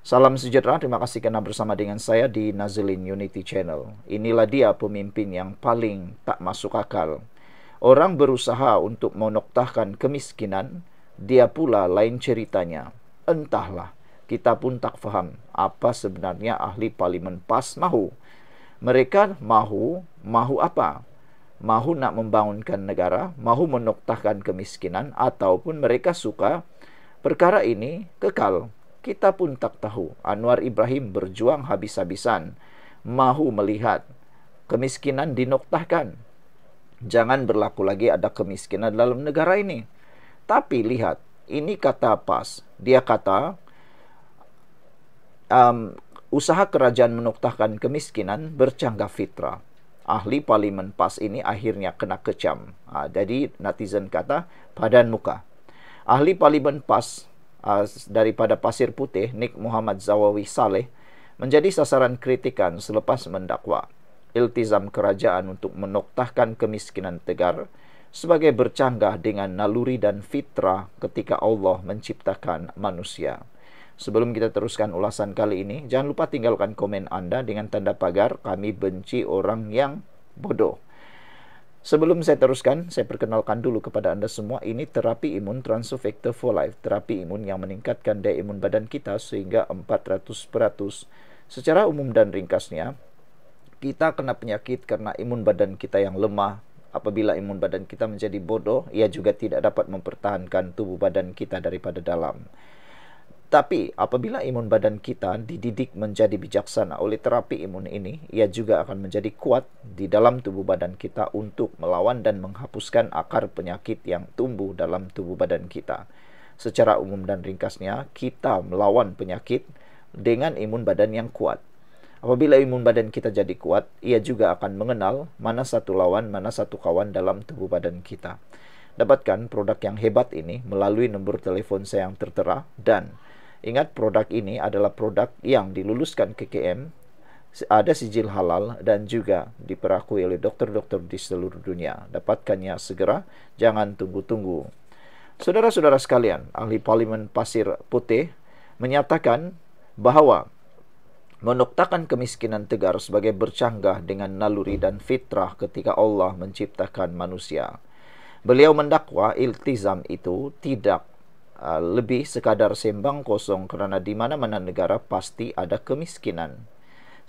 Salam sejahtera, terima kasih karena bersama dengan saya di Nazilin Unity Channel. Inilah dia pemimpin yang paling tak masuk akal. Orang berusaha untuk menoktahkan kemiskinan, dia pula lain ceritanya. Entahlah, kita pun tak faham apa sebenarnya ahli parlimen PAS mahu. Mereka mahu apa? Mahu nak membangunkan negara, mahu menoktahkan kemiskinan, ataupun mereka suka perkara ini kekal. Kita pun tak tahu. Anwar Ibrahim berjuang habis-habisan, mahu melihat kemiskinan dinoktahkan. Jangan berlaku lagi ada kemiskinan dalam negara ini. Tapi lihat, ini kata PAS. Dia kata, usaha kerajaan menoktahkan kemiskinan bercanggah fitrah. Ahli parlimen PAS ini akhirnya kena kecam. Jadi netizen kata, padan muka. Ahli parlimen PAS daripada Pasir Putih, Nik Muhammad Zawawi Saleh, menjadi sasaran kritikan selepas mendakwa iltizam kerajaan untuk menoktahkan kemiskinan tegar sebagai bercanggah dengan naluri dan fitrah ketika Allah menciptakan manusia. Sebelum kita teruskan ulasan kali ini, jangan lupa tinggalkan komen Anda dengan tanda pagar kami benci orang yang bodoh. Sebelum saya teruskan, saya perkenalkan dulu kepada Anda semua, ini terapi imun Transfer Factor for Life, terapi imun yang meningkatkan daya imun badan kita sehingga 400%. Secara umum dan ringkasnya, kita kena penyakit karena imun badan kita yang lemah. Apabila imun badan kita menjadi bodoh, ia juga tidak dapat mempertahankan tubuh badan kita daripada dalam. Tapi apabila imun badan kita dididik menjadi bijaksana oleh terapi imun ini, ia juga akan menjadi kuat di dalam tubuh badan kita untuk melawan dan menghapuskan akar penyakit yang tumbuh dalam tubuh badan kita. Secara umum dan ringkasnya, kita melawan penyakit dengan imun badan yang kuat. Apabila imun badan kita jadi kuat, ia juga akan mengenal mana satu lawan, mana satu kawan dalam tubuh badan kita. Dapatkan produk yang hebat ini melalui nomor telepon saya yang tertera, dan ingat, produk ini adalah produk yang diluluskan KKM, ada sijil halal, dan juga diperakui oleh dokter-dokter di seluruh dunia. Dapatkannya segera, jangan tunggu-tunggu. Saudara-saudara sekalian, ahli parlimen Pasir Putih menyatakan bahwa menoktahkan kemiskinan tegar sebagai bercanggah dengan naluri dan fitrah ketika Allah menciptakan manusia. Beliau mendakwa iltizam itu tidak lebih sekadar sembang kosong kerana di mana-mana negara pasti ada kemiskinan.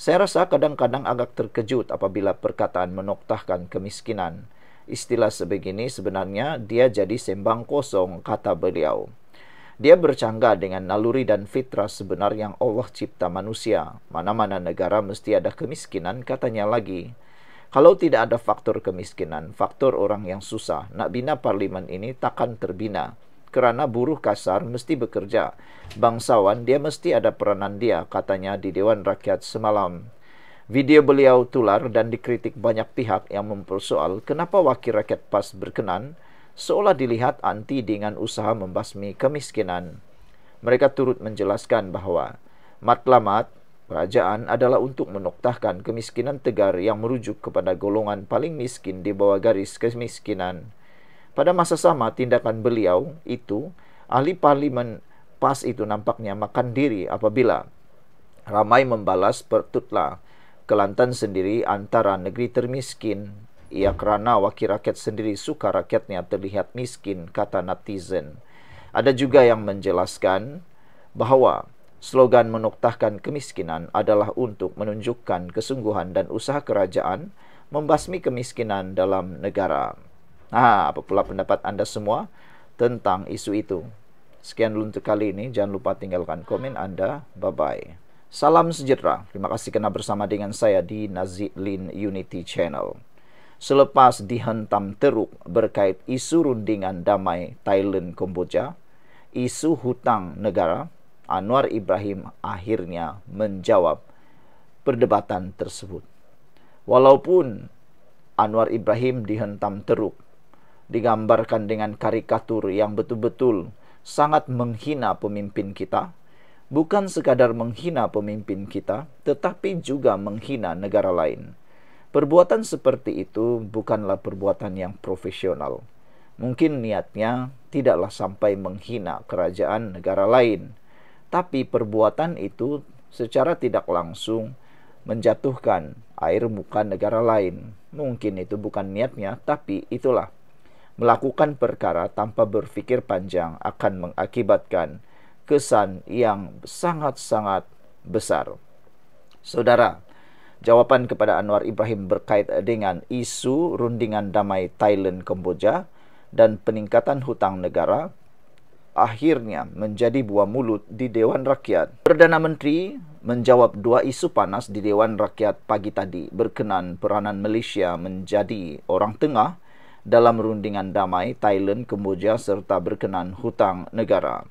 Saya rasa kadang-kadang agak terkejut apabila perkataan menoktahkan kemiskinan. Istilah sebegini sebenarnya dia jadi sembang kosong, kata beliau. Dia bercanggah dengan naluri dan fitrah sebenar yang Allah cipta manusia. Mana-mana negara mesti ada kemiskinan, katanya lagi. Kalau tidak ada faktor kemiskinan, faktor orang yang susah, nak bina parlimen ini takkan terbina. Kerana buruh kasar mesti bekerja. Bangsawan dia mesti ada peranan dia, katanya di Dewan Rakyat semalam. Video beliau tular dan dikritik banyak pihak yang mempersoal kenapa wakil rakyat PAS berkenan, seolah dilihat anti dengan usaha membasmi kemiskinan. Mereka turut menjelaskan bahawa matlamat kerajaan adalah untuk menoktahkan kemiskinan tegar yang merujuk kepada golongan paling miskin di bawah garis kemiskinan. Pada masa sama, tindakan beliau itu, ahli parlimen PAS itu nampaknya makan diri apabila ramai membalas pertutlah kelantan sendiri antara negeri termiskin. Ia kerana wakil rakyat sendiri suka rakyatnya terlihat miskin, kata netizen. Ada juga yang menjelaskan bahawa slogan menoktahkan kemiskinan adalah untuk menunjukkan kesungguhan dan usaha kerajaan membasmi kemiskinan dalam negara. Apa pula pendapat Anda semua tentang isu itu? Sekian dulu untuk kali ini. Jangan lupa tinggalkan komen Anda. Bye-bye. Salam sejahtera. Terima kasih kerana bersama dengan saya di Nazilin Unity Channel. Selepas dihentam teruk berkait isu rundingan damai Thailand-Kamboja, isu hutang negara, Anwar Ibrahim akhirnya menjawab perdebatan tersebut. Walaupun Anwar Ibrahim dihentam teruk, digambarkan dengan karikatur yang betul-betul sangat menghina pemimpin kita, bukan sekadar menghina pemimpin kita, tetapi juga menghina negara lain. Perbuatan seperti itu bukanlah perbuatan yang profesional. Mungkin niatnya tidaklah sampai menghina kerajaan negara lain. tapi perbuatan itu secara tidak langsung menjatuhkan air muka negara lain. Mungkin itu bukan niatnya, tapi itulah. Melakukan perkara tanpa berfikir panjang akan mengakibatkan kesan yang sangat-sangat besar. Saudara, jawaban kepada Anwar Ibrahim berkait dengan isu rundingan damai Thailand Kamboja dan peningkatan hutang negara akhirnya menjadi buah mulut di Dewan Rakyat. Perdana Menteri menjawab dua isu panas di Dewan Rakyat pagi tadi berkenaan peranan Malaysia menjadi orang tengah dalam rundingan damai Thailand Kamboja serta berkenaan hutang negara.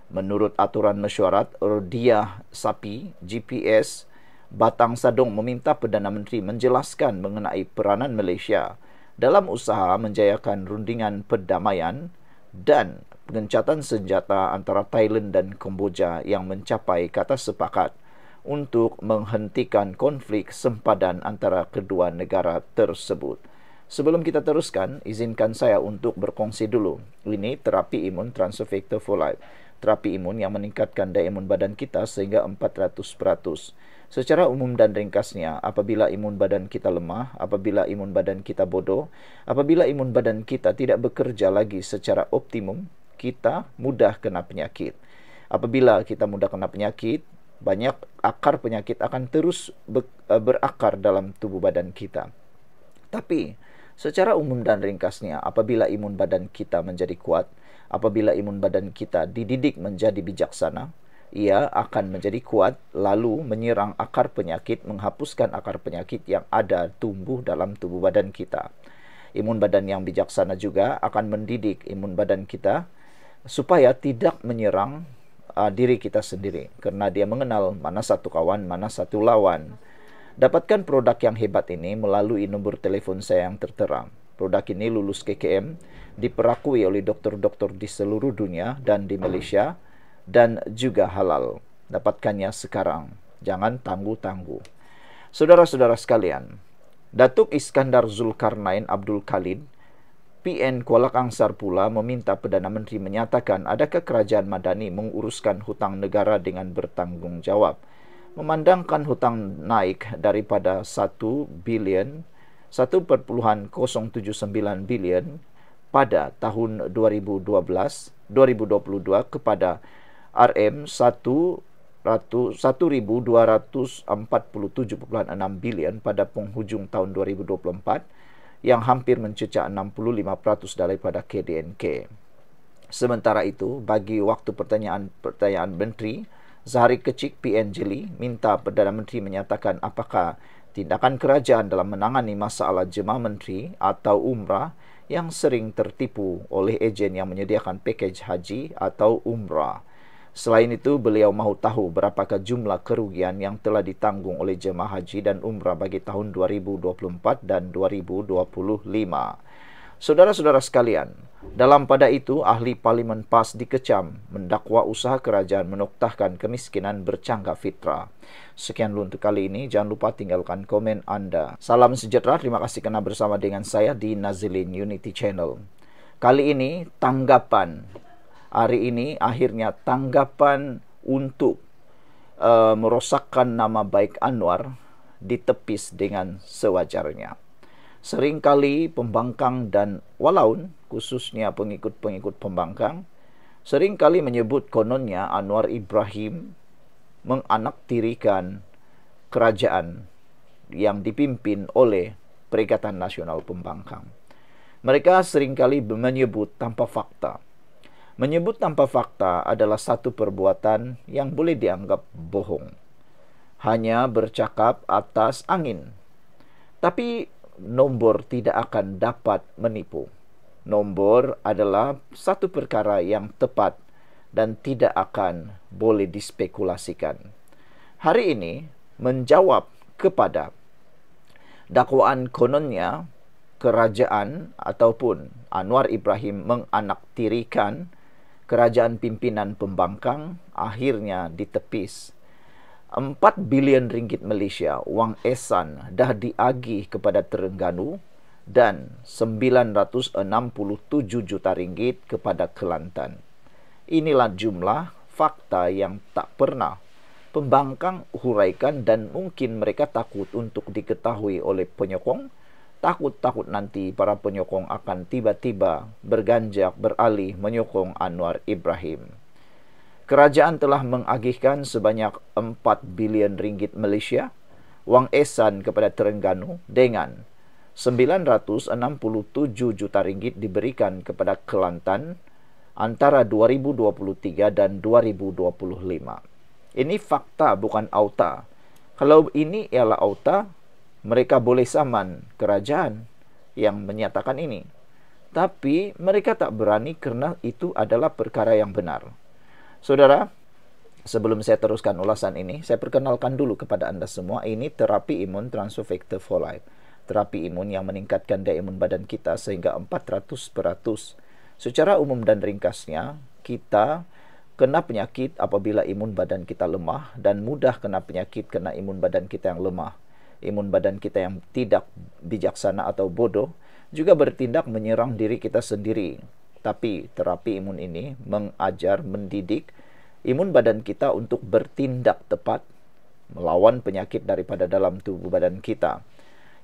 Menurut aturan mesyuarat Rodiah Sapi GPS, Batang Sadong meminta Perdana Menteri menjelaskan mengenai peranan Malaysia dalam usaha menjayakan rundingan perdamaian dan gencatan senjata antara Thailand dan Kamboja yang mencapai kata sepakat untuk menghentikan konflik sempadan antara kedua negara tersebut. Sebelum kita teruskan, izinkan saya untuk berkongsi dulu. Ini terapi imun Transfer Factor for Life. Terapi imun yang meningkatkan daya imun badan kita sehingga 400%. Secara umum dan ringkasnya, apabila imun badan kita lemah, apabila imun badan kita bodoh, apabila imun badan kita tidak bekerja lagi secara optimum, kita mudah kena penyakit. Apabila kita mudah kena penyakit, banyak akar penyakit akan terus berakar dalam tubuh badan kita. Tapi, secara umum dan ringkasnya, apabila imun badan kita menjadi kuat, apabila imun badan kita dididik menjadi bijaksana, ia akan menjadi kuat lalu menyerang akar penyakit, menghapuskan akar penyakit yang ada tumbuh dalam tubuh badan kita. Imun badan yang bijaksana juga akan mendidik imun badan kita supaya tidak menyerang diri kita sendiri, karena dia mengenal mana satu kawan, mana satu lawan. Dapatkan produk yang hebat ini melalui nomor telepon saya yang tertera. Produk ini lulus KKM, diperakui oleh dokter-dokter di seluruh dunia dan di Malaysia, dan juga halal. Dapatkannya sekarang. Jangan tangguh-tangguh. Saudara-saudara sekalian, Datuk Iskandar Zulkarnain Abdul Khalid, PN Kuala Kangsar pula meminta Perdana Menteri menyatakan adakah kerajaan Madani menguruskan hutang negara dengan bertanggungjawab. Memandangkan hutang naik daripada 1 bilion 1.079 bilion pada tahun 2022 kepada RM1.247.6 bilion pada penghujung tahun 2024 yang hampir mencecah 65% daripada KDNK. Sementara itu, bagi waktu pertanyaan Menteri, Zahari Kecik PN Jeli minta Perdana Menteri menyatakan apakah tindakan kerajaan dalam menangani masalah jemaah menteri atau umrah yang sering tertipu oleh ejen yang menyediakan pakej haji atau umrah. Selain itu, beliau mahu tahu berapakah jumlah kerugian yang telah ditanggung oleh jemaah haji dan umrah bagi tahun 2024 dan 2025. Saudara-saudara sekalian, dalam pada itu, ahli Parlimen PAS dikecam mendakwa usaha kerajaan menoktahkan kemiskinan bercanggah fitrah. Sekian dulu untuk kali ini. Jangan lupa tinggalkan komen Anda. Salam sejahtera. Terima kasih kerana bersama dengan saya di Nazilin Unity Channel. Kali ini tanggapan. Hari ini akhirnya tanggapan untuk merosakkan nama baik Anwar ditepis dengan sewajarnya. Seringkali pembangkang dan walaun, khususnya pengikut-pengikut pembangkang, seringkali menyebut kononnya Anwar Ibrahim menganaktirikan kerajaan yang dipimpin oleh Perikatan Nasional Pembangkang. Mereka seringkali menyebut tanpa fakta. Menyebut tanpa fakta adalah satu perbuatan yang boleh dianggap bohong. Hanya bercakap atas angin. Tapi nombor tidak akan dapat menipu. Nombor adalah satu perkara yang tepat dan tidak akan boleh dispekulasikan. Hari ini menjawab kepada dakwaan kononnya kerajaan ataupun Anwar Ibrahim menganaktirikan kerajaan pimpinan pembangkang akhirnya ditepis. 4 bilion ringgit Malaysia wang ehsan dah diagih kepada Terengganu dan 967 juta ringgit kepada Kelantan. Inilah jumlah fakta yang tak pernah pembangkang huraikan, dan mungkin mereka takut untuk diketahui oleh penyokong, takut nanti para penyokong akan tiba-tiba berganjak beralih menyokong Anwar Ibrahim. Kerajaan telah mengagihkan sebanyak 4 bilion ringgit Malaysia, wang ehsan kepada Terengganu, dengan 967 juta ringgit diberikan kepada Kelantan antara 2023 dan 2025. Ini fakta, bukan auta. Kalau ini ialah auta, mereka boleh saman kerajaan yang menyatakan ini. Tapi mereka tak berani kerana itu adalah perkara yang benar. Saudara, sebelum saya teruskan ulasan ini, saya perkenalkan dulu kepada anda semua, ini terapi imun Transfer Factor for Life. Terapi imun yang meningkatkan daya imun badan kita sehingga 400%. Secara umum dan ringkasnya, kita kena penyakit apabila imun badan kita lemah, dan mudah kena penyakit kena imun badan kita yang lemah. Imun badan kita yang tidak bijaksana atau bodoh juga bertindak menyerang diri kita sendiri. Tapi terapi imun ini mengajar, mendidik imun badan kita untuk bertindak tepat melawan penyakit daripada dalam tubuh badan kita.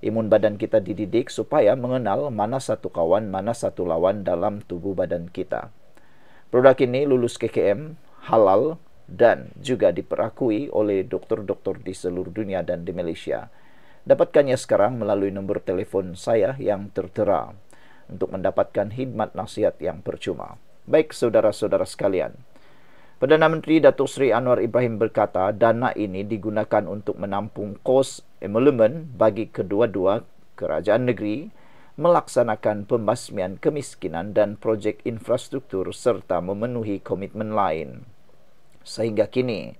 Imun badan kita dididik supaya mengenal mana satu kawan, mana satu lawan dalam tubuh badan kita. Produk ini lulus KKM, halal, dan juga diperakui oleh doktor-doktor di seluruh dunia dan di Malaysia. Dapatkannya sekarang melalui nombor telefon saya yang tertera untuk mendapatkan khidmat nasihat yang percuma. Baik saudara-saudara sekalian, Perdana Menteri Datuk Seri Anwar Ibrahim berkata dana ini digunakan untuk menampung kos emolumen bagi kedua-dua kerajaan negeri, melaksanakan pembasmian kemiskinan dan projek infrastruktur serta memenuhi komitmen lain. Sehingga kini,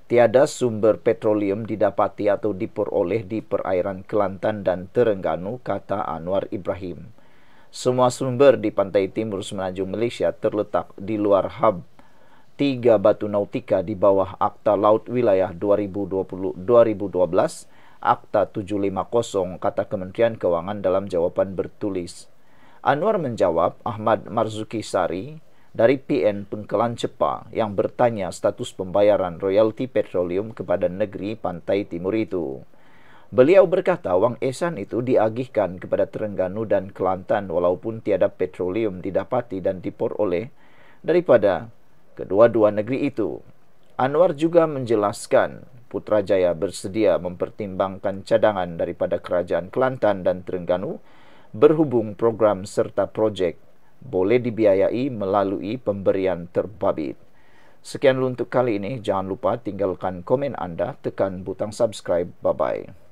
tiada sumber petroleum didapati atau diperoleh di perairan Kelantan dan Terengganu, kata Anwar Ibrahim. Semua sumber di pantai timur semenanjung Malaysia terletak di luar hub 3 batu nautika di bawah Akta Laut Wilayah 2012, Akta 750, kata Kementerian Kewangan dalam jawapan bertulis. Anwar menjawab Ahmad Marzuki Sari dari PN Pengkelan Cepa yang bertanya status pembayaran royalti petroleum kepada negeri pantai timur itu. Beliau berkata wang ehsan itu diagihkan kepada Terengganu dan Kelantan walaupun tiada petroleum didapati dan diperoleh daripada kedua-dua negeri itu. Anwar juga menjelaskan Putrajaya bersedia mempertimbangkan cadangan daripada kerajaan Kelantan dan Terengganu berhubung program serta projek boleh dibiayai melalui pemberian terbabit. Sekian dulu untuk kali ini. Jangan lupa tinggalkan komen anda, tekan butang subscribe. Bye-bye.